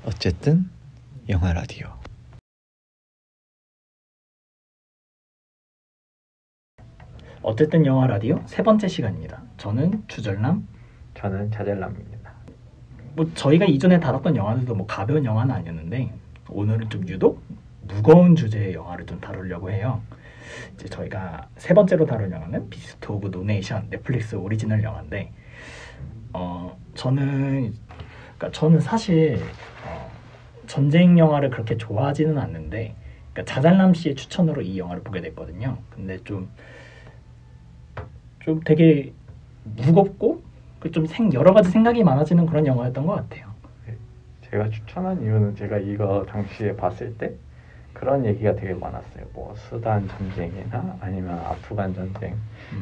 어쨌든 영화 라디오. 어쨌든 영화 라디오 세 번째 시간입니다. 저는 주절남, 저는 자잘남입니다. 저희가 이전에 다뤘던 영화들도 가벼운 영화는 아니었는데 오늘은 좀 유독 무거운 주제의 영화를 좀 다루려고 해요. 이제 저희가 세 번째로 다룰 영화는 비스트 오브 노 네이션, 넷플릭스 오리지널 영화인데 저는 사실 전쟁 영화를 그렇게 좋아하지는 않는데 자잘남 씨의 추천으로 이 영화를 보게 됐거든요. 근데 좀 되게 무겁고 좀 여러 가지 생각이 많아지는 그런 영화였던 것 같아요. 제가 추천한 이유는 제가 이거 당시에 봤을 때 그런 얘기가 되게 많았어요. 뭐 수단 전쟁이나 아니면 아프간 전쟁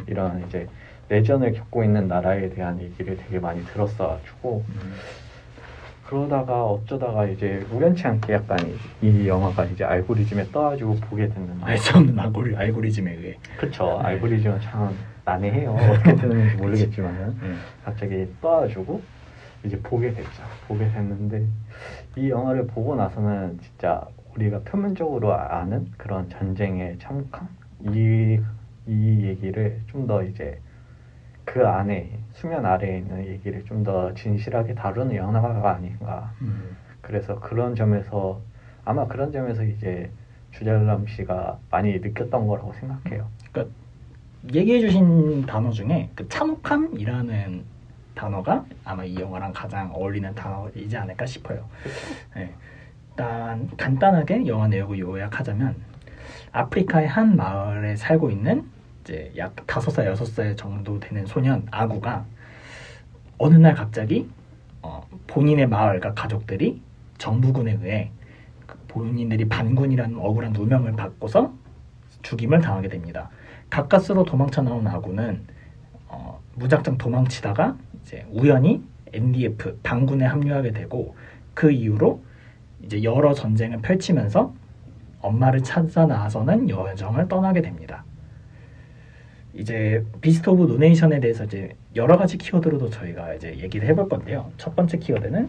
이런 이제 내전을 겪고 있는 나라에 대한 얘기를 되게 많이 들었어가지고 그러다가 어쩌다가 이제 우연치 않게 약간 이 영화가 이제 알고리즘에 떠가지고 보게 됐는데 저는 알고리즘에 의해 그쵸. 알고리즘은 참 난해해요. 어떻게 되는지 모르겠지만 갑자기 떠가지고 이제 보게 됐는데 이 영화를 보고 나서는 진짜 우리가 표면적으로 아는 그런 전쟁의 참혹함 이 얘기를 좀 더 이제 그 안에 수면 아래에 있는 얘기를 좀 더 진실하게 다루는 영화가 아닌가. 그래서 아마 그런 점에서 이제 주잘남 씨가 많이 느꼈던 거라고 생각해요. 그러니까 얘기해주신 단어 중에 그 참혹함이라는 단어가 아마 이 영화랑 가장 어울리는 단어이지 않을까 싶어요. 네. 일단 간단하게 영화 내용을 요약하자면 아프리카의 한 마을에 살고 있는 이제 약 5살, 6살 정도 되는 소년 아구가 어느 날 갑자기 본인의 마을과 가족들이 정부군에 의해 본인들이 반군이라는 억울한 누명을 받고서 죽임을 당하게 됩니다. 가까스로 도망쳐 나온 아구는 무작정 도망치다가 이제 우연히 NDF 반군에 합류하게 되고 그 이후로 이제 여러 전쟁을 펼치면서 엄마를 찾아 나서는 여정을 떠나게 됩니다. 이제 비스트 오브 노 네이션에 대해서 이제 여러 가지 키워드로도 저희가 이제 얘기를 해볼 건데요. 첫 번째 키워드는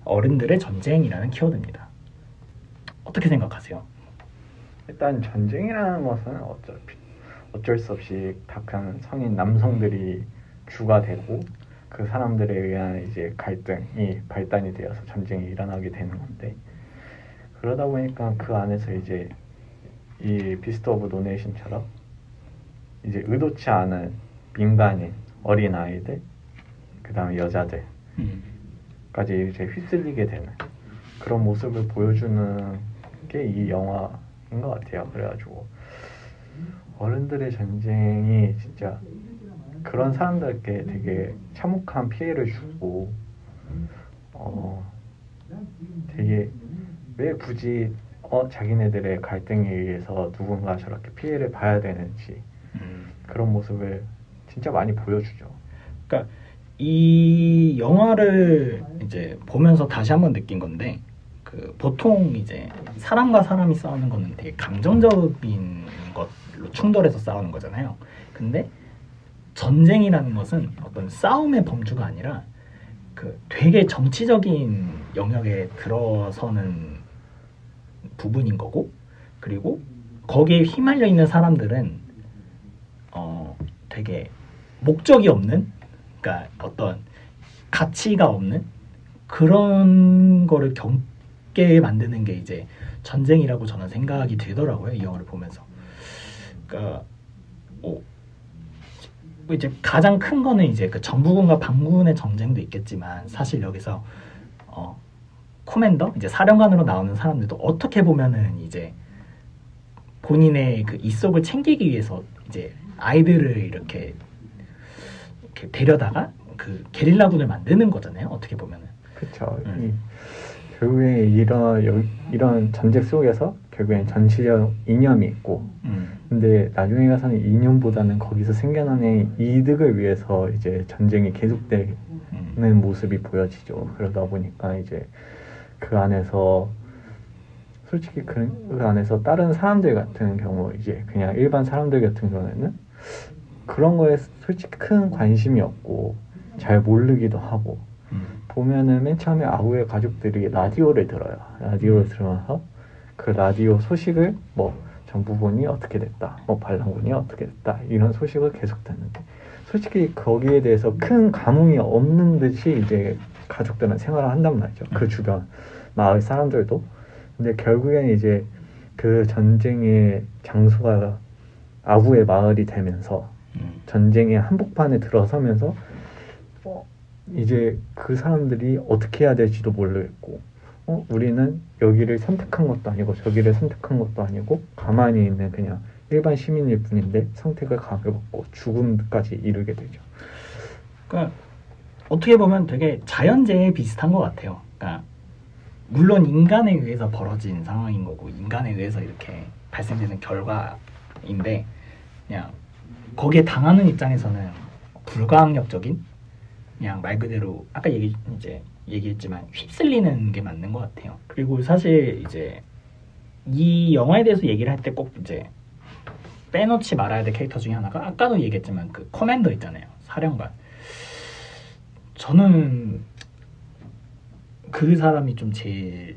어른들의 전쟁이라는 키워드입니다. 어떻게 생각하세요? 일단 전쟁이라는 것은 어쩔 수 없이 다 성인 남성들이 주가 되고 그 사람들에 의한 이제 갈등이 발단이 되어서 전쟁이 일어나게 되는 건데 그러다 보니까 그 안에서 이제 이 비스트 오브 노 네이션처럼 이제 의도치 않은 민간인, 어린 아이들, 그 다음에 여자들까지 이제 휩쓸리게 되는 그런 모습을 보여주는 게 이 영화인 것 같아요. 그래가지고 어른들의 전쟁이 진짜 그런 사람들께 되게 참혹한 피해를 주고 되게 왜 굳이 자기네들의 갈등에 의해서 누군가 저렇게 피해를 봐야 되는지 그런 모습을 진짜 많이 보여주죠. 그러니까 이 영화를 이제 보면서 다시 한번 느낀 건데 보통 이제 사람과 사람이 싸우는 거는 되게 감정적인 것로 충돌해서 싸우는 거잖아요. 근데 전쟁이라는 것은 어떤 싸움의 범주가 아니라 되게 정치적인 영역에 들어서는 부분인 거고 그리고 거기에 휘말려 있는 사람들은 되게 목적이 없는 그러니까 어떤 가치가 없는 그런 거를 겪게 만드는 게 이제 전쟁이라고 저는 생각이 들더라고요. 이 영화를 보면서. 그러니까 이제 가장 큰 거는 이제 정부군과 반군의 전쟁도 있겠지만 사실 여기서 코맨더 이제 사령관으로 나오는 사람들도 어떻게 보면은 이제 본인의 이속을 챙기기 위해서 이제 아이들을 이렇게 데려다가 게릴라군을 만드는 거잖아요. 어떻게 보면은. 그렇죠. 결국에 이런 전쟁 속에서 결국엔 전시적 이념이 있고 근데 나중에 가서는 이념보다는 거기서 생겨나는 이득을 위해서 이제 전쟁이 계속되는 모습이 보여지죠. 그러다 보니까 이제 그 안에서 솔직히 그 안에서 다른 사람들 같은 경우 이제 그냥 일반 사람들 같은 경우에는 그런 거에 솔직히 큰 관심이 없고 잘 모르기도 하고 보면은 맨 처음에 아구의 가족들이 라디오를 들어요. 라디오를 들으면서 그 라디오 소식을 뭐 정부군이 어떻게 됐다, 뭐 반란군이 어떻게 됐다 이런 소식을 계속 듣는데 솔직히 거기에 대해서 큰 감흥이 없는 듯이 이제 가족들은 생활을 한단 말이죠. 그 주변 마을 사람들도. 근데 결국엔 이제 그 전쟁의 장소가 아구의 마을이 되면서 전쟁의 한복판에 들어서면서 이제 그 사람들이 어떻게 해야 될지도 모르겠고 우리는 여기를 선택한 것도 아니고 저기를 선택한 것도 아니고 가만히 있는 그냥 일반 시민일 뿐인데 선택을 강요받고 죽음까지 이르게 되죠. 그러니까 어떻게 보면 되게 자연재해 비슷한 것 같아요. 그러니까 물론 인간에 의해서 벌어진 상황인 거고 인간에 의해서 이렇게 발생되는 결과인데 그냥 거기에 당하는 입장에서는 불가항력적인 그냥 말 그대로 아까 얘기했지만 휩쓸리는 게 맞는 것 같아요. 그리고 사실 이제 이 영화에 대해서 얘기를 할 때 꼭 이제 빼놓지 말아야 될 캐릭터 중에 하나가 아까도 얘기했지만 그 커맨더 있잖아요. 사령관. 저는 그 사람이 좀 제일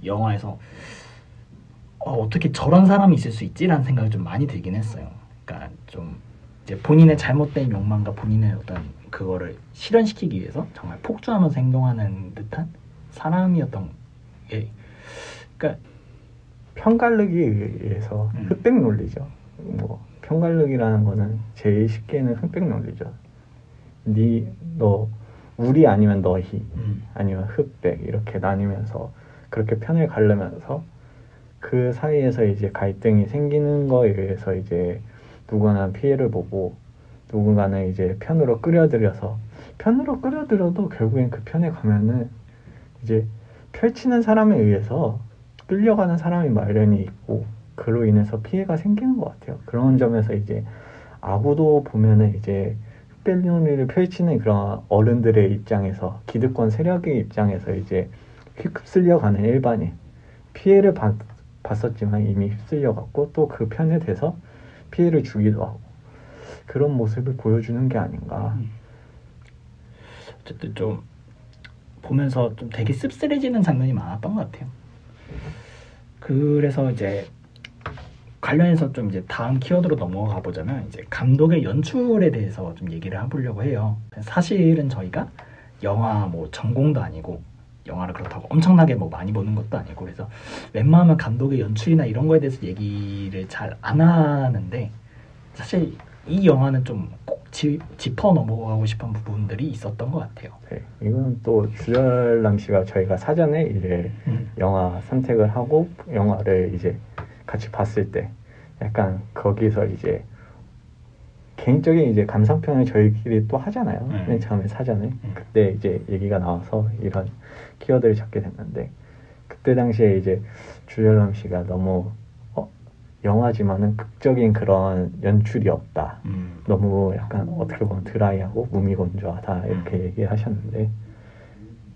영화에서 어떻게 저런 사람이 있을 수 있지라는 생각이 좀 많이 들긴 했어요. 그러니까 좀 이제 본인의 잘못된 욕망과 본인의 어떤 그거를 실현시키기 위해서 정말 폭주하면서 행동하는 듯한 사람이었던 게, 그러니까 편가르기에 의해서 흑백 논리죠. 뭐 편가르기라는 거는 제일 쉽게는 흑백 논리죠. 너 우리 아니면 너희 아니면 흑백 이렇게 나뉘면서 그렇게 편을 가르면서 그 사이에서 이제 갈등이 생기는 거에 의해서 이제 누구나 피해를 보고 누군가는 이제 편으로 끌어들여도 결국엔 그 편에 가면은 이제 펼치는 사람에 의해서 끌려가는 사람이 마련이 있고 그로 인해서 피해가 생기는 것 같아요. 그런 점에서 이제 아구도 보면은 이제 흑백 논리를 펼치는 그런 어른들의 입장에서 기득권 세력의 입장에서 이제 휩쓸려가는 일반인 피해를 봤었지만 이미 휩쓸려갔고 또 그 편에 대해서 피해를 주기도 하고 그런 모습을 보여주는 게 아닌가. 어쨌든 좀 보면서 좀 되게 씁쓸해지는 장면이 많았던 것 같아요. 그래서 이제 관련해서 좀 이제 다음 키워드로 넘어가 보자면 이제 감독의 연출에 대해서 좀 얘기를 해보려고 해요. 사실은 저희가 영화 뭐 전공도 아니고 영화를 그렇다고 엄청나게 뭐 많이 보는 것도 아니고 그래서 웬만하면 감독의 연출이나 이런 거에 대해서 얘기를 잘 안 하는데 사실 이 영화는 좀 꼭 짚어 넘어가고 싶은 부분들이 있었던 것 같아요. 네, 이건 또 주열남 씨가 저희가 사전에 이제 영화 선택을 하고 영화를 이제 같이 봤을 때 약간 거기서 이제 개인적인 이제 감상평을 저희끼리 또 하잖아요. 맨 처음에 사전에 그때 이제 얘기가 나와서 이런 키워드를 잡게 됐는데 그때 당시에 이제 주열남 씨가 너무 영화지만은 극적인 그런 연출이 없다. 너무 약간 어떻게 보면 드라이하고 무미건조하다 이렇게 얘기하셨는데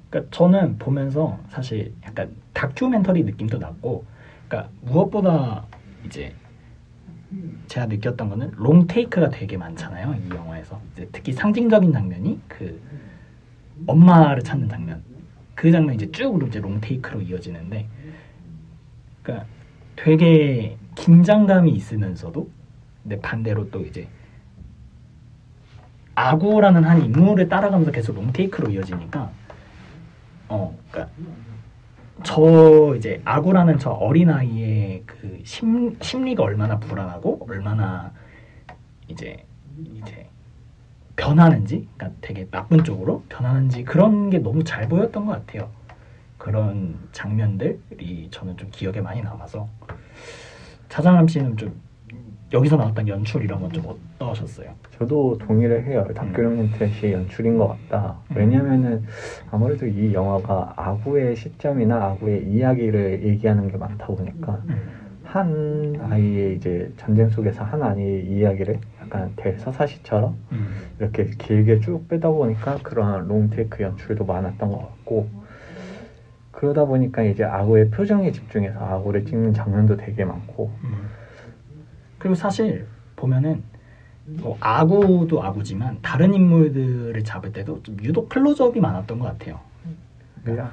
그러니까 저는 보면서 사실 약간 다큐멘터리 느낌도 났고 그러니까 무엇보다 이제 제가 느꼈던 거는 롱 테이크가 되게 많잖아요. 이 영화에서 이제 특히 상징적인 장면이 그 엄마를 찾는 장면 그 장면이 이제 쭉 이제 롱 테이크로 이어지는데 그러니까 되게 긴장감이 있으면서도 근데 반대로 또 이제 아구라는 한 인물을 따라가면서 계속 롱테이크로 이어지니까 그러니까 저 이제 아구라는 저 어린아이의 그 심리가 얼마나 불안하고 얼마나 이제 변하는지 그러니까 되게 나쁜 쪽으로 변하는지 그런 게 너무 잘 보였던 것 같아요. 그런 장면들이 저는 좀 기억에 많이 남아서 차장남 씨는 좀 여기서 나왔던 연출 이런 건 좀 어떠셨어요? 저도 동의를 해요. 다큐멘터리 연출인 것 같다. 왜냐면은 아무래도 이 영화가 아구의 시점이나 아구의 이야기를 얘기하는 게 많다 보니까 한 아이의 이제 전쟁 속에서 한 아이의 이야기를 약간 대서사시처럼 이렇게 길게 쭉 빼다 보니까 그런 롱테이크 연출도 많았던 것 같고 그러다 보니까 이제 아구의 표정에 집중해서 아구를 찍는 장면도 되게 많고 그리고 사실 보면은 뭐 아구도 아구지만 다른 인물들을 잡을 때도 좀 유독 클로즈업이 많았던 것 같아요. 그냥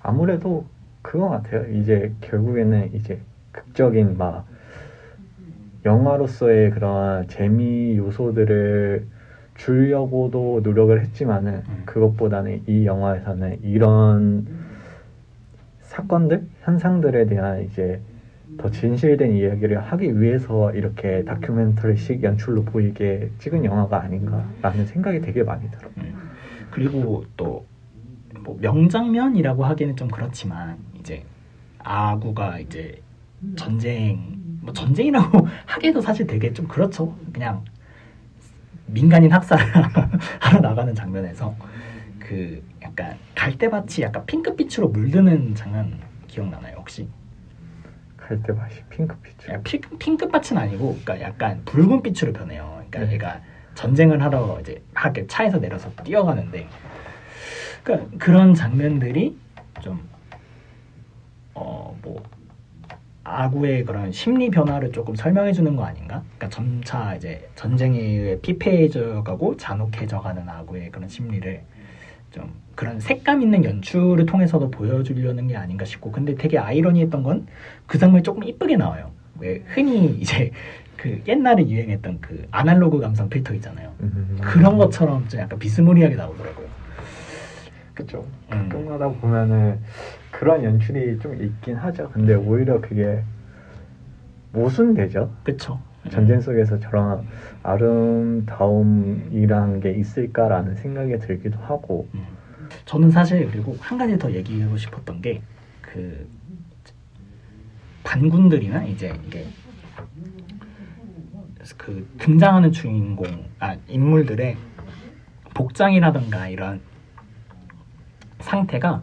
아무래도 그거 같아요. 이제 결국에는 이제 극적인 막 영화로서의 그런 재미 요소들을 주려고도 노력을 했지만은 그것보다는 이 영화에서는 이런 사건들, 현상들에 대한 이제 더 진실된 이야기를 하기 위해서 이렇게 다큐멘터리식 연출로 보이게 찍은 영화가 아닌가라는 생각이 되게 많이 들어요. 그리고 또 뭐 명장면이라고 하기는 좀 그렇지만 이제 아구가 이제 뭐 전쟁이라고 하기도 사실 되게 좀 그렇죠. 그냥 민간인 학살을 하러 나가는 장면에서 그 약간 갈대밭이 약간 핑크빛으로 물드는 장면 기억나나요 혹시? 갈대밭이 핑크빛으로? 핑크빛은 아니고 그러니까 약간 붉은빛으로 변해요. 그러니까 얘가 전쟁을 하러 이제 막 차에서 내려서 뛰어가는데 그러니까 그런 장면들이 좀 뭐 아구의 그런 심리 변화를 조금 설명해 주는 거 아닌가? 그러니까 점차 이제 전쟁에 의해 피폐해져가고 잔혹해져가는 아구의 그런 심리를 좀 그런 색감 있는 연출을 통해서도 보여주려는 게 아닌가 싶고, 근데 되게 아이러니했던 건 그 장면이 조금 이쁘게 나와요. 왜 흔히 이제 그 옛날에 유행했던 그 아날로그 감성 필터 있잖아요. 그런 것처럼 좀 약간 비스무리하게 나오더라고요. 그쵸. 가끔가다 보면은 그런 연출이 좀 있긴 하죠. 근데 오히려 그게 모순되죠. 그쵸. 전쟁 속에서 저런 아름다움이라는 게 있을까라는 생각이 들기도 하고. 저는 사실 그리고 한 가지 더 얘기하고 싶었던 게 그 반군들이나 이제 이게 그 등장하는 인물들의 복장이라든가 이런 상태가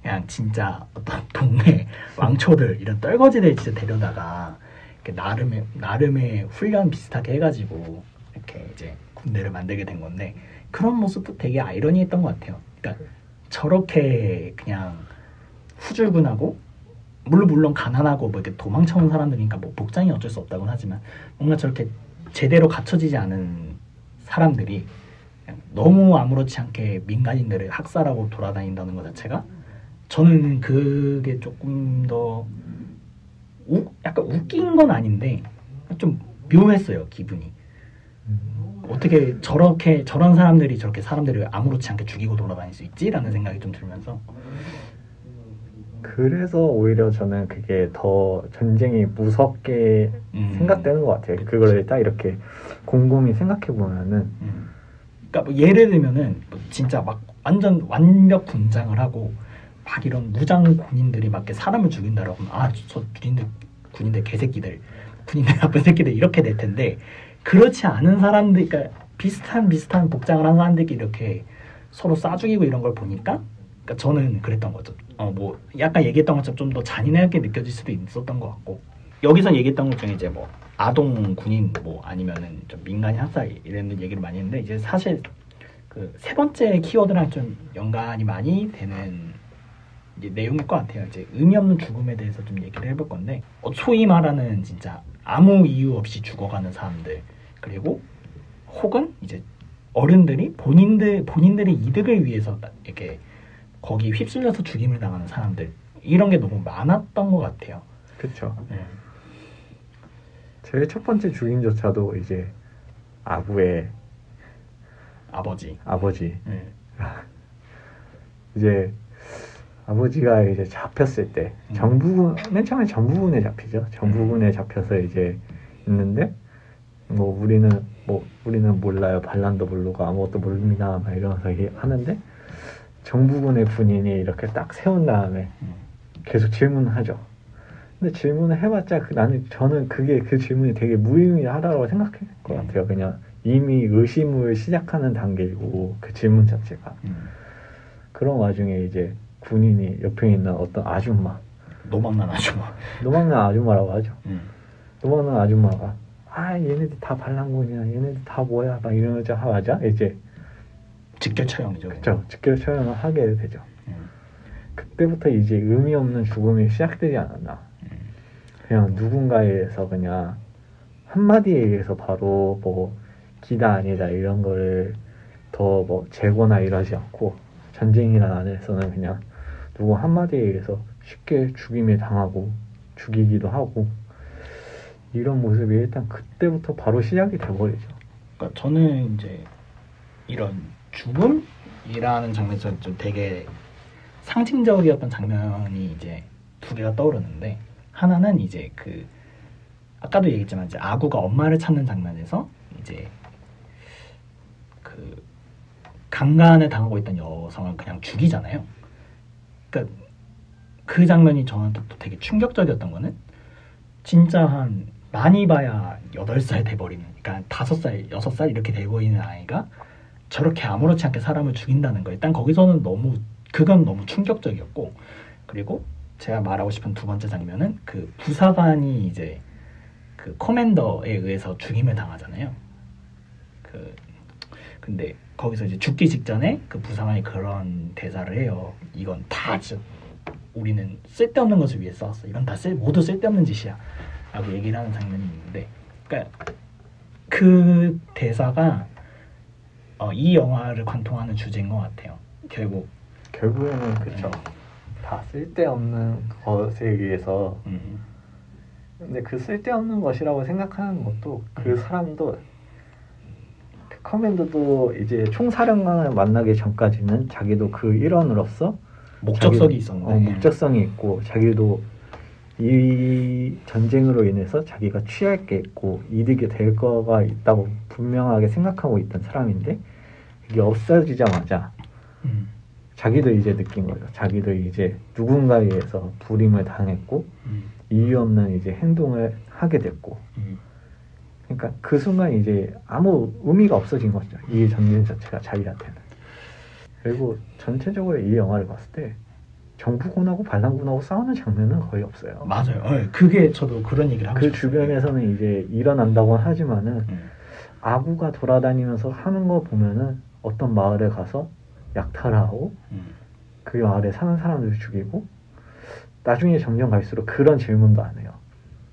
그냥 진짜 어떤 동네 왕초들 이런 떨거지들 진짜 데려다가 이렇게 나름의 훈련 비슷하게 해가지고 이렇게 이제 군대를 만들게 된 건데, 그런 모습도 되게 아이러니했던 것 같아요. 그러니까 저렇게 그냥 후줄근하고 물론 가난하고 뭐 이렇게 도망쳐온 사람들이니까 뭐 복장이 어쩔 수 없다고는 하지만 뭔가 저렇게 제대로 갖춰지지 않은 사람들이 너무 아무렇지 않게 민간인들을 학살하고 돌아다닌다는 것 자체가 저는 그게 조금 더 약간 웃긴 건 아닌데 좀 묘했어요, 기분이. 어떻게 저런 사람들이 저렇게 사람들을 아무렇지 않게 죽이고 돌아다닐 수 있지라는 생각이 좀 들면서, 그래서 오히려 저는 그게 더 전쟁이 무섭게 생각되는 것 같아요. 그걸 딱 이렇게 곰곰이 생각해 보면은. 그러니까 뭐 예를 들면은 뭐 진짜 막 완전 완벽 군장을 하고 막 이런 무장 군인들이 막 이렇게 사람을 죽인다라고 하면 저 군인들 개새끼들, 군인들 나쁜 새끼들 이렇게 될 텐데, 그렇지 않은 사람들, 그러니까 비슷한 복장을 한 사람들끼리 이렇게 서로 쏴 죽이고 이런 걸 보니까, 그러니까 저는 그랬던 거죠. 뭐 약간 얘기했던 것처럼 좀 더 잔인하게 느껴질 수도 있었던 것 같고, 여기서 얘기했던 것 중에 이제 뭐 아동 군인 뭐 아니면은 좀 민간인 학살 이런 얘기를 많이 했는데, 이제 사실 그 세 번째 키워드랑 좀 연관이 많이 되는 이제 내용일 것 같아요. 이제 의미 없는 죽음에 대해서 좀 얘기를 해볼 건데, 소위 말하는 진짜 아무 이유 없이 죽어가는 사람들, 그리고 혹은 이제 어른들이 본인들의 이득을 위해서 이렇게 거기 휩쓸려서 죽임을 당하는 사람들, 이런 게 너무 많았던 것 같아요. 그렇죠. 제일 첫 번째 죽임조차도 이제 아구의 아버지. 이제 아버지가 이제 잡혔을 때 맨 처음에 정부군에 잡히죠. 정부군에 잡혀서 이제 있는데 우리는 몰라요. 반란도 모르고 아무것도 모릅니다. 막 이러면서 하는데, 정부군의 군인이 이렇게 딱 세운 다음에 계속 질문을 하죠. 근데 질문을 해봤자 저는 그 질문이 되게 무의미하다고 생각할 것 같아요. 그냥 이미 의심을 시작하는 단계이고, 그 질문 자체가. 그런 와중에 이제 군인이 옆에 있는 어떤 아줌마, 노망난 아줌마라고 하죠. 노망난 아줌마가 얘네들 다 반란군이야, 얘네들 다 뭐야 막 이러자마자 이제 직결 처형이죠. 그렇죠. 직결 처형을 하게 되죠. 그때부터 이제 의미 없는 죽음이 시작되지 않았나. 그냥 누군가에 의해서 그냥 한마디에 의해서 바로 뭐 기다 아니다 이런 거를 더 뭐 재고나 이러지 않고 전쟁이라는 안에서는 그냥 누구 한마디에 의해서 쉽게 죽임을 당하고 죽이기도 하고 이런 모습이 일단 그때부터 바로 시작이 돼버리죠. 그러니까 저는 이제 이런 죽음이라는 장면에서 좀 되게 상징적이었던 장면이 이제 두 개가 떠오르는데, 하나는 이제 그 아까도 얘기했지만 이제 아구가 엄마를 찾는 장면에서 이제 그 강간을 당하고 있던 여성을 그냥 죽이잖아요. 그러니까 그 장면이 저한테 또 되게 충격적이었던 거는, 진짜 한 많이 봐야 8살 돼버리는, 그러니까 5살, 6살 이렇게 돼버리는 아이가 저렇게 아무렇지 않게 사람을 죽인다는 거, 일단 거기서는 그건 너무 충격적이었고, 그리고 제가 말하고 싶은 두 번째 장면은 그 부사관이 이제 그 커맨더에 의해서 죽임을 당하잖아요. 근데 거기서 이제 죽기 직전에 그 부사관이 그런 대사를 해요. 이건 다 진짜 우리는 쓸데없는 것을 위해 싸웠어. 이건 다 모두 쓸데없는 짓이야. 라고 얘기를 하는 장면이 있는데, 그러니까 그 대사가 이 영화를 관통하는 주제인 것 같아요. 결국에는 그쵸. 다 쓸데없는 것에 의해서 근데 그 쓸데없는 것이라고 생각하는 것도 그 사람도 그 커맨더도 이제 총사령관을 만나기 전까지는 자기도 그 일원으로서 목적성이 있었는데 목적성이 있고 자기도 이 전쟁으로 인해서 자기가 취할 게 있고 이득이 될 거가 있다고 분명하게 생각하고 있던 사람인데 이게 없어지자마자 자기도 이제 느낀 거죠. 자기도 이제 누군가에 의해서 불임을 당했고 이유 없는 이제 행동을 하게 됐고 그러니까 그 순간 이제 아무 의미가 없어진 거죠. 이 전쟁 자체가 자기한테는. 그리고 전체적으로 이 영화를 봤을 때 정부군하고 반란군하고 싸우는 장면은 거의 없어요. 맞아요. 그게 저도 그런 얘기를 하고 그 싶었어요. 주변에서는 이제 일어난다고 하지만은 아구가 돌아다니면서 하는 거 보면은 어떤 마을에 가서 약탈하고 그 마을에 사는 사람들을 죽이고 나중에 점점 갈수록 그런 질문도 안 해요.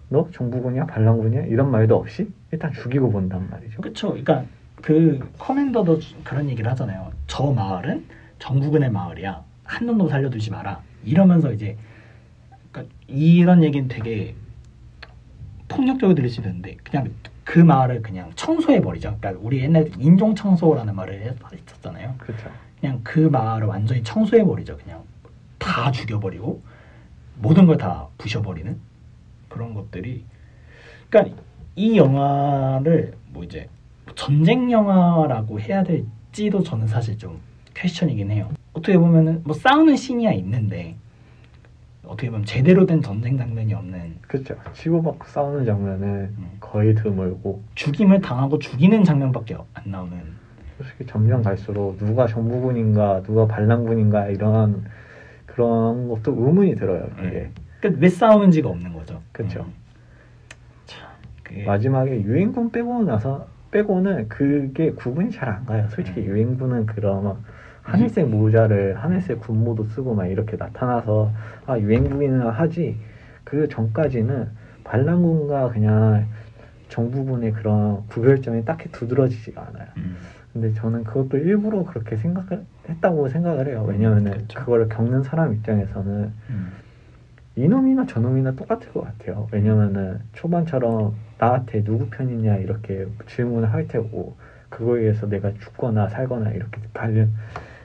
너 정부군이야? 반란군이야? 이런 말도 없이 일단 죽이고 본단 말이죠. 그렇죠. 그러니까 그 커맨더도 그런 얘기를 하잖아요. 저 마을은 정부군의 마을이야. 한 놈도 살려두지 마라. 이러면서 이제 그러니까 이런 얘기는 되게 폭력적으로 들릴 수 있는데 그냥 그 마을을 그냥 청소해버리죠. 그러니까 우리 옛날에 인종 청소라는 말을 했었잖아요. 그렇죠. 그냥 그 마을을 완전히 청소해버리죠. 그냥 다 죽여버리고 모든 걸 다 부셔버리는 그런 것들이. 그러니까 이 영화를 뭐 이제 전쟁 영화라고 해야 될지도 저는 사실 좀 퀘스천이긴 해요. 어떻게 보면은 뭐 싸우는 씬이야 있는데 어떻게 보면 제대로 된 전쟁 장면이 없는. 그렇죠. 치고받고 싸우는 장면은 거의 드물고 죽임을 당하고 죽이는 장면밖에 안 나오는. 솔직히 점점 갈수록 누가 정부군인가 누가 반란군인가 이런 그런 것도 의문이 들어요. 그게. 그러니까 왜 싸우는지가 없는 거죠. 그렇죠. 참, 그게... 마지막에 유엔군 빼고는 그게 구분이 잘 안 가요. 솔직히 유엔군은 그런 하늘색 모자를 하늘색 군모도 쓰고 막 이렇게 나타나서 유엔군이나 하지, 그 전까지는 반란군과 그냥 정부군의 그런 구별점이 딱히 두드러지지가 않아요. 근데 저는 그것도 일부러 그렇게 했다고 생각을 해요. 왜냐면은 그렇죠. 그거를 겪는 사람 입장에서는 이놈이나 저놈이나 똑같을 것 같아요. 왜냐면은 초반처럼 나한테 누구 편이냐 이렇게 질문을 할 테고 그거에 의해서 내가 죽거나 살거나 이렇게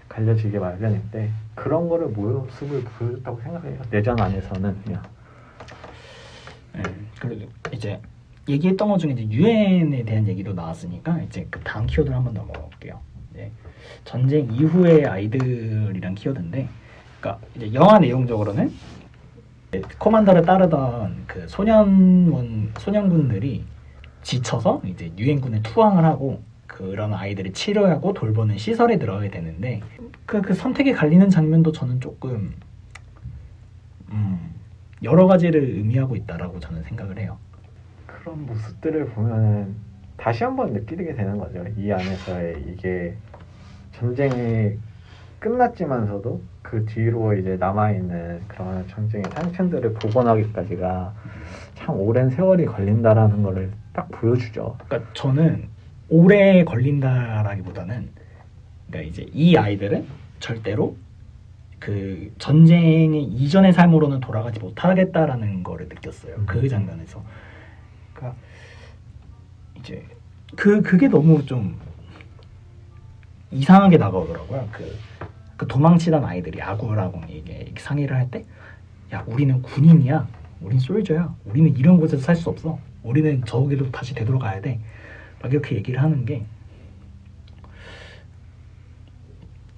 갈려지게 마련인데 그런 거를 모습을 보여줬다고 생각해요. 내전 안에서는 그냥. 그리고 이제 얘기했던 것 중에 이제 유엔에 대한 얘기도 나왔으니까 이제 그 다음 키워드를 한번 넘어갈게요. 전쟁 이후의 아이들이란 키워드인데, 그러니까 이제 영화 내용적으로는 코만더를 따르던 그 소년군들이 지쳐서 이제 유엔군에 투항을 하고 그런 아이들을 치료하고 돌보는 시설에 들어가게 되는데 그 선택에 갈리는 장면도 저는 조금 여러 가지를 의미하고 있다라고 저는 생각을 해요. 그런 모습들을 보면은 다시 한번 느끼게 되는 거죠. 이 안에서의 이게 전쟁이 끝났지만서도 그 뒤로 이제 남아있는 그런 전쟁의 상처들을 복원하기까지가 참 오랜 세월이 걸린다라는 거를 딱 보여주죠. 그러니까 저는 오래 걸린다라기보다는 그러니까 이제 이 아이들은 절대로 그 전쟁의 이전의 삶으로는 돌아가지 못하겠다라는 거를 느꼈어요. 그 장면에서. 그러니까 이제 그게 너무 좀 이상하게 다가오더라고요. 그 도망치던 아이들이 아구라고 이게 상의를 할 때, 야 우리는 군인이야, 우린 솔저야, 우리는 이런 곳에서 살 수 없어, 우리는 저기로 다시 되돌아가야 돼, 막 이렇게 얘기를 하는 게,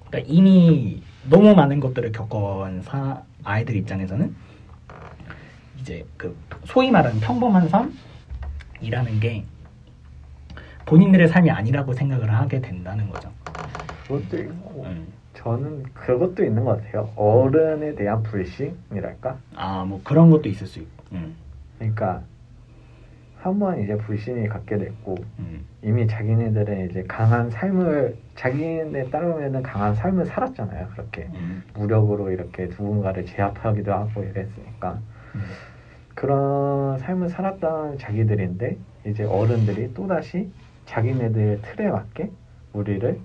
그러니까 이미 너무 많은 것들을 겪어온 아이들 입장에서는 이제 그 소위 말하는 평범한 삶이라는 게 본인들의 삶이 아니라고 생각을 하게 된다는 거죠. 그것도 있고 저는 그것도 있는 것 같아요. 어른에 대한 불신이랄까? 아, 뭐 그런 것도 있을 수 있고. 그러니까 한번 이제 불신이 갖게 됐고 이미 자기네들은 이제 강한 삶을 자기네 따르면 강한 삶을 살았잖아요. 그렇게 무력으로 이렇게 누군가를 제압하기도 하고 이랬으니까 그런 삶을 살았던 자기들인데 이제 어른들이 또다시 자기네들 틀에 맞게 우리를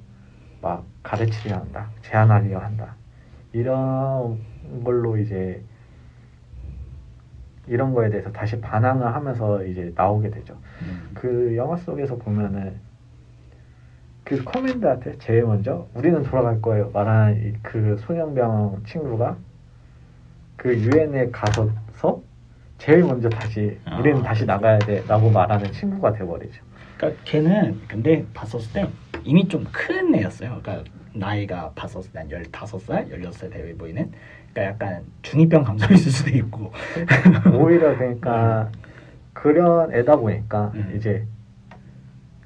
막 가르치려 한다, 제한하려 한다, 이런 걸로 이제 이런 거에 대해서 다시 반항을 하면서 이제 나오게 되죠. 그 영화 속에서 보면은 그 커맨드한테 제일 먼저 우리는 돌아갈 거예요 말하는 그 소년병 친구가 그 유엔에 가서 제일 먼저 다시 우리는 다시 나가야 돼 라고 말하는 친구가 돼버리죠. 그러니까 걔는 근데 봤었을 때 이미 좀 큰 애였어요. 그러니까 나이가 봤었을 때 한 15살, 16살 돼 보이는, 그러니까 약간 중2병 감정이 있을 수도 있고 오히려 그러니까 그런 애다 보니까 이제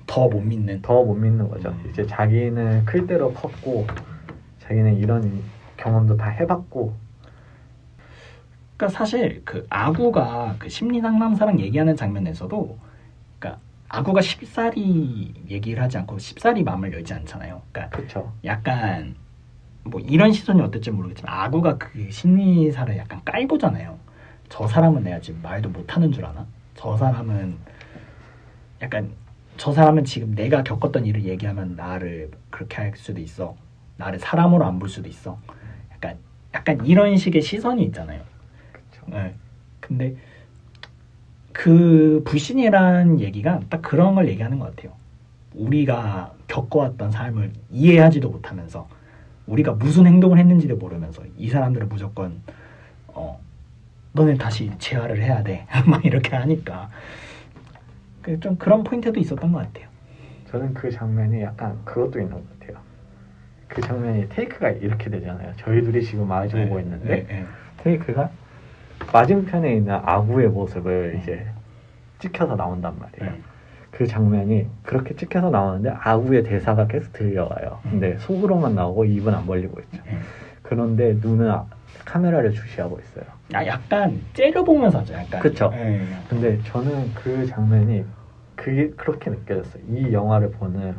더 못 믿는 거죠. 이제 자기는 클 대로 컸고 자기는 이런 경험도 다 해봤고. 그러니까 사실 그 아구가 그 심리 상담사랑 얘기하는 장면에서도, 그러니까 아구가 쉽사리 얘기를 하지 않고 쉽사리 마음을 열지 않잖아요. 그러니까 그쵸. 약간 뭐 이런 시선이 어떨지 모르겠지만 아구가 그 심리사를 약간 깔보잖아요. 저 사람은 내가 지금 말도 못하는 줄 아나? 저 사람은 약간 저 사람은 지금 내가 겪었던 일을 얘기하면 나를 그렇게 할 수도 있어. 나를 사람으로 안 볼 수도 있어. 약간 이런 식의 시선이 있잖아요. 그쵸. 네. 근데 그 불신이란 얘기가 딱 그런 걸 얘기하는 것 같아요. 우리가 겪어왔던 삶을 이해하지도 못하면서 우리가 무슨 행동을 했는지도 모르면서 이 사람들은 무조건 너는 다시 재활을 해야 돼 막 이렇게 하니까 좀 그런 포인트도 있었던 것 같아요. 저는 그 장면이 약간 그것도 있는 것 같아요. 그 장면이 테이크가 이렇게 되잖아요. 저희 둘이 지금 마주보고 있는데 테이크가 맞은편에 있는 아구의 모습을 이제 찍혀서 나온단 말이에요. 그 장면이 그렇게 찍혀서 나오는데 아구의 대사가 계속 들려와요. 근데 속으로만 나오고 입은 안 벌리고 있죠. 그런데 눈은 카메라를 주시하고 있어요. 약간 째려보면서 하죠. 약간. 그쵸. 근데 저는 그 장면이 그게 그렇게 느껴졌어요. 이 영화를 보는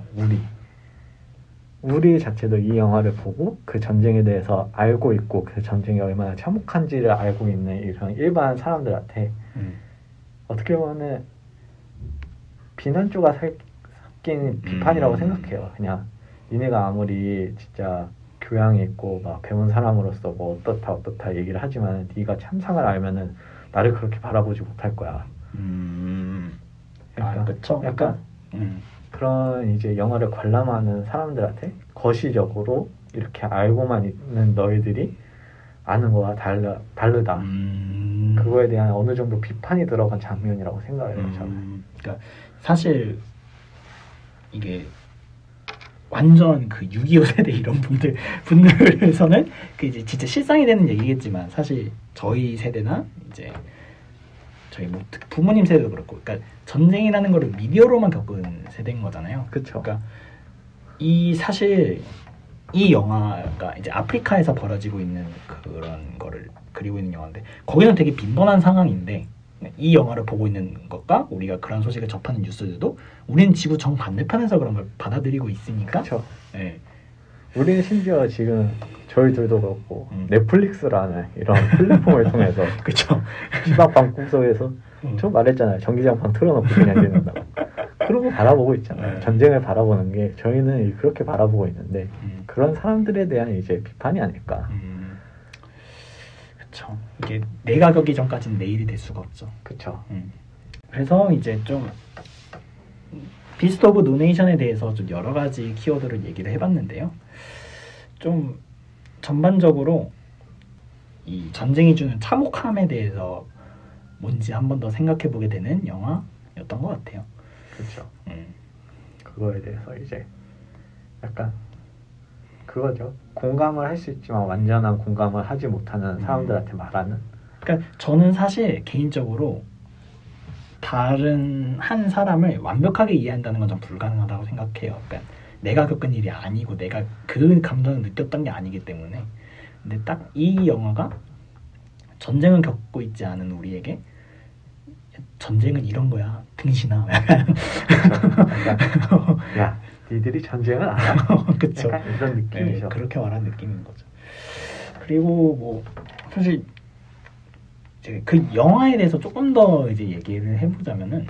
우리 자체도 이 영화를 보고 그 전쟁에 대해서 알고 있고 그 전쟁이 얼마나 참혹한지를 알고 있는 이런 일반 사람들한테 어떻게 보면 비난조가 섞인 비판이라고 생각해요. 그냥 니네가 아무리 진짜 교양이 있고 막 배운 사람으로서 뭐 어떻다 얘기를 하지만 네가 참상을 알면은 나를 그렇게 바라보지 못할 거야. 그쵸. 약간 그런 이제 영화를 관람하는 사람들한테 거시적으로 이렇게 알고만 있는 너희들이 아는 거와 다르다. 그거에 대한 어느 정도 비판이 들어간 장면이라고 생각해요. 저는. 그러니까 사실 이게 완전 그 6.25 세대 이런 분들에서는 그 이제 진짜 실상이 되는 얘기겠지만 사실 저희 세대나 이제 저희 뭐 부모님 세대도 그렇고, 그러니까 전쟁이라는 거를 미디어로만 겪은 세대인 거잖아요. 그렇죠. 그러니까 사실 이 영화가 이제 아프리카에서 벌어지고 있는 그런 거를 그리고 있는 영화인데 거기는 되게 빈번한 상황인데 이 영화를 보고 있는 것과 우리가 그런 소식을 접하는 뉴스들도 우리는 지구 정반대편에서 그런 걸 받아들이고 있으니까. 그렇죠. 네. 우리는 심지어 지금 저희 둘도 그렇고 넷플릭스라는 이런 플랫폼을 통해서 그렇죠. 집 앞 방구석에서 저 말했잖아요. 전기장판 틀어놓고 그냥 지낸다고. 그러고 바라보고 있잖아요. 네. 전쟁을 바라보는 게 저희는 그렇게 바라보고 있는데 그런 사람들에 대한 이제 비판이 아닐까. 그렇죠. 이게 내가 겪기 전까지는 내일이 될 수가 없죠. 그렇죠. 그래서 이제 좀 비스트 오브 노네이션에 대해서 좀 여러 가지 키워드를 얘기를 해봤는데요. 좀 전반적으로 이 전쟁이 주는 참혹함에 대해서 뭔지 한 번 더 생각해보게 되는 영화였던 것 같아요. 그렇죠. 그거에 대해서 이제 약간 그거죠. 공감을 할 수 있지만 완전한 공감을 하지 못하는 사람들한테 말하는. 그러니까 저는 사실 개인적으로 다른 한 사람을 완벽하게 이해한다는 건 좀 불가능하다고 생각해요. 그러니까 내가 겪은 일이 아니고 내가 그 감정을 느꼈던 게 아니기 때문에. 근데 딱 이 영화가 전쟁을 겪고 있지 않은 우리에게 전쟁은 이런 거야, 등신아. 야, 니들이 전쟁을 알아? 그쵸. 약간 이런 느낌이죠. 네, 그렇게 말하는 느낌인 거죠. 그리고 뭐 사실 이제 그 영화에 대해서 조금 더 이제 얘기를 해보자면은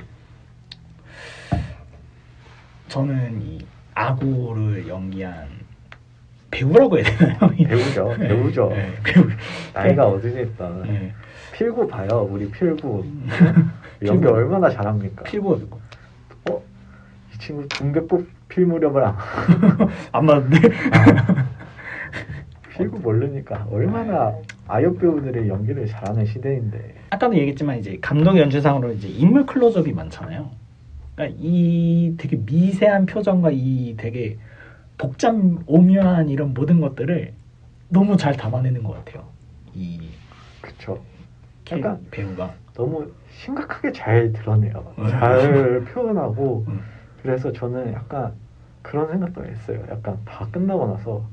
저는 이 아구를 연기한 배우라고 해야 되나요? 배우죠. 배우죠. 네, 배우. 나이가 어디겠다. 네. 필구 봐요. 우리 필구. 연기 필구. 얼마나 잘합니까? 필구가 누구? 이 친구 동백꽃 필 무렵을 안 맞는데? 필구 모르니까 얼마나 아역 배우들의 연기를 잘하는 시대인데. 아까도 얘기했지만 이제 감독 연출상으로 이제 인물 클로즈업이 많잖아요. 그러니까 이 되게 미세한 표정과 이 되게 복잡 오묘한 이런 모든 것들을 너무 잘 담아내는 것 같아요. 이 그쵸. 약간 배우가 너무 심각하게 잘 드러내요. 잘 표현하고. 그래서 저는 약간 그런 생각도 했어요. 약간 다 끝나고 나서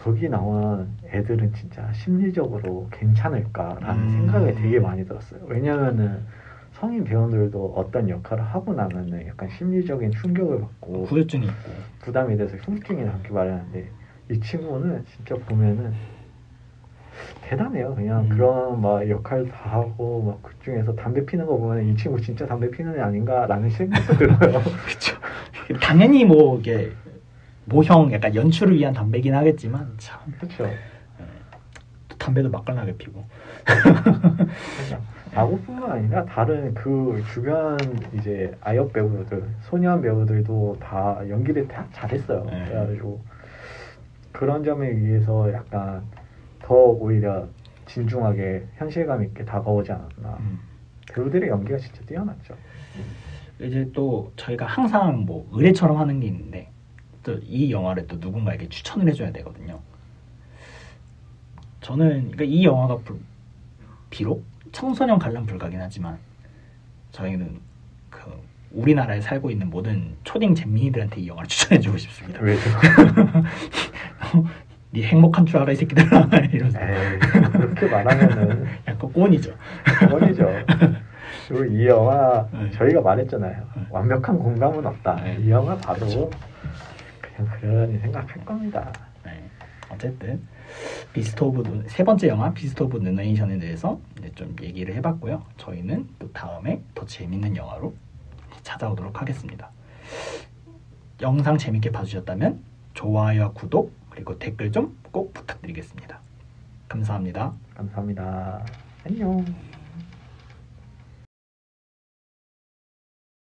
여기 나온 애들은 진짜 심리적으로 괜찮을까라는 생각이 되게 많이 들었어요. 왜냐면은 성인 배우들도 어떤 역할을 하고 나면은 약간 심리적인 충격을 받고 후유증이 있고 부담이 돼서 흉증이 남기 마련인데 이 친구는 진짜 보면은 대단해요. 그냥 그런 막 역할 다 하고 막 그 중에서 담배 피는 거 보면 이 친구 진짜 담배 피는 애 아닌가라는 생각도 들어요. 그렇죠. 당연히 뭐 이게 모형 약간 연출을 위한 담배긴 하겠지만 참 그렇죠. 담배도 맛깔나게 피고. 아구뿐만 아니라 다른 그 주변 이제 아역 배우들, 소년 배우들도 다 연기를 다 잘했어요. 그래가지고 그런 점에 의해서 약간 더 오히려 진중하게 현실감 있게 다가오지 않았나. 배우들의 연기가 진짜 뛰어났죠. 이제 또 저희가 항상 뭐 의뢰처럼 하는 게 있는데 또 이 영화를 또 누군가에게 추천을 해줘야 되거든요. 저는 그러니까 이 영화가 비록 청소년 관람 불가긴 하지만 저희는 그 우리나라에 살고 있는 모든 초딩 잼민이들한테 이 영화를 추천해주고 싶습니다. 왜죠? 네 행복한 줄 알아 이 새끼들아 이러면서. 에이, 그렇게 말하면은 약간 꼰이죠. 꼰이죠. 그리고 이 영화 저희가 말했잖아요. 완벽한 공감은 없다. 이 영화 봐도 그렇죠. 그냥 그러니 생각할 겁니다. 네. 어쨌든 세 번째 영화 비스트 오브 노네이션에 대해서 이제 좀 얘기를 해봤고요. 저희는 또 다음에 더 재밌는 영화로 찾아오도록 하겠습니다. 영상 재밌게 봐주셨다면 좋아요와 구독 그리고 댓글 좀 꼭 부탁드리겠습니다. 감사합니다. 감사합니다. 안녕.